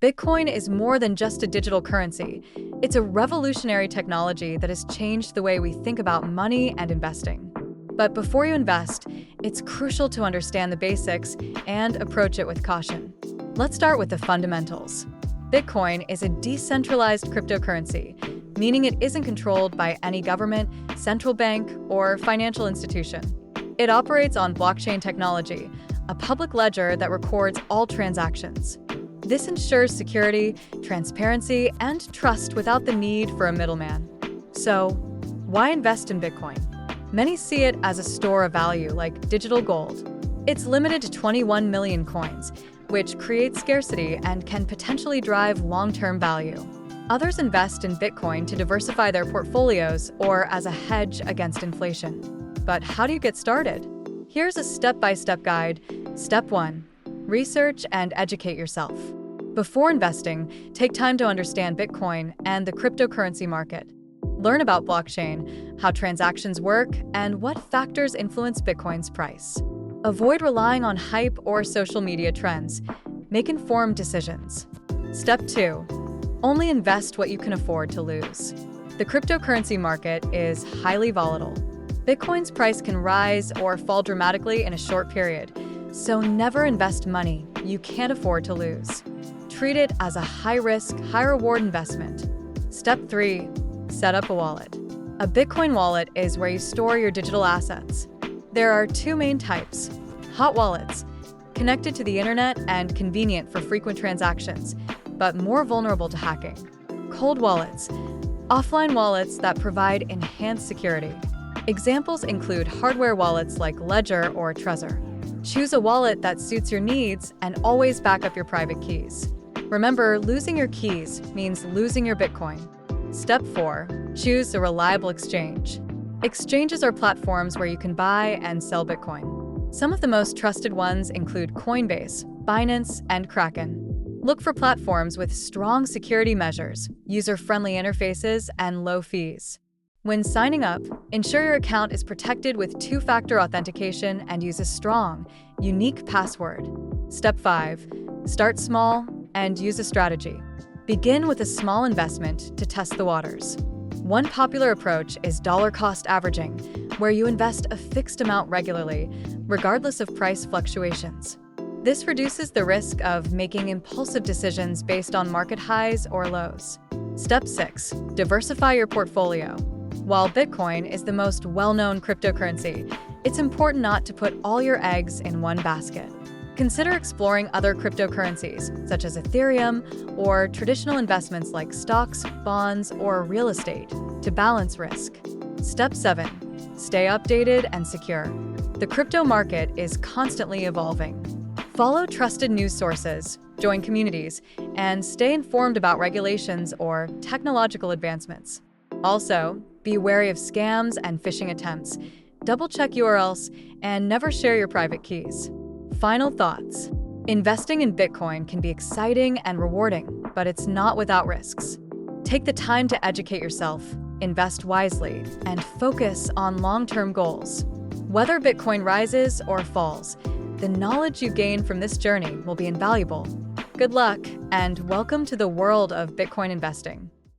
Bitcoin is more than just a digital currency. It's a revolutionary technology that has changed the way we think about money and investing. But before you invest, it's crucial to understand the basics and approach it with caution. Let's start with the fundamentals. Bitcoin is a decentralized cryptocurrency, meaning it isn't controlled by any government, central bank, or financial institution. It operates on blockchain technology, a public ledger that records all transactions. This ensures security, transparency, and trust without the need for a middleman. So, why invest in Bitcoin? Many see it as a store of value like digital gold. It's limited to 21 million coins, which creates scarcity and can potentially drive long-term value. Others invest in Bitcoin to diversify their portfolios or as a hedge against inflation. But how do you get started? Here's a step-by-step guide. Step 1. Research and educate yourself. Before investing, take time to understand Bitcoin and the cryptocurrency market. Learn about blockchain, how transactions work, and what factors influence Bitcoin's price. Avoid relying on hype or social media trends. Make informed decisions. Step 2. Only invest what you can afford to lose. The cryptocurrency market is highly volatile. Bitcoin's price can rise or fall dramatically in a short period, so never invest money you can't afford to lose. Treat it as a high-risk, high-reward investment. Step 3. Set up a wallet. A Bitcoin wallet is where you store your digital assets. There are two main types: hot wallets, connected to the internet and convenient for frequent transactions, but more vulnerable to hacking. Cold wallets, offline wallets that provide enhanced security. Examples include hardware wallets like Ledger or Trezor. Choose a wallet that suits your needs and always back up your private keys. Remember, losing your keys means losing your Bitcoin. Step 4. Choose a reliable exchange. Exchanges are platforms where you can buy and sell Bitcoin. Some of the most trusted ones include Coinbase, Binance, and Kraken. Look for platforms with strong security measures, user-friendly interfaces, and low fees. When signing up, ensure your account is protected with two-factor authentication and use a strong, unique password. Step 5. Start small and use a strategy. Begin with a small investment to test the waters. One popular approach is dollar-cost averaging, where you invest a fixed amount regularly, regardless of price fluctuations. This reduces the risk of making impulsive decisions based on market highs or lows. Step 6. Diversify your portfolio. While Bitcoin is the most well-known cryptocurrency, it's important not to put all your eggs in one basket. Consider exploring other cryptocurrencies, such as Ethereum, or traditional investments like stocks, bonds, or real estate, to balance risk. Step 7. Stay updated and secure. The crypto market is constantly evolving. Follow trusted news sources, join communities, and stay informed about regulations or technological advancements. Also, be wary of scams and phishing attempts. Double-check URLs and never share your private keys. Final thoughts. Investing in Bitcoin can be exciting and rewarding, but it's not without risks. Take the time to educate yourself, invest wisely, and focus on long-term goals. Whether Bitcoin rises or falls, the knowledge you gain from this journey will be invaluable. Good luck, and welcome to the world of Bitcoin investing.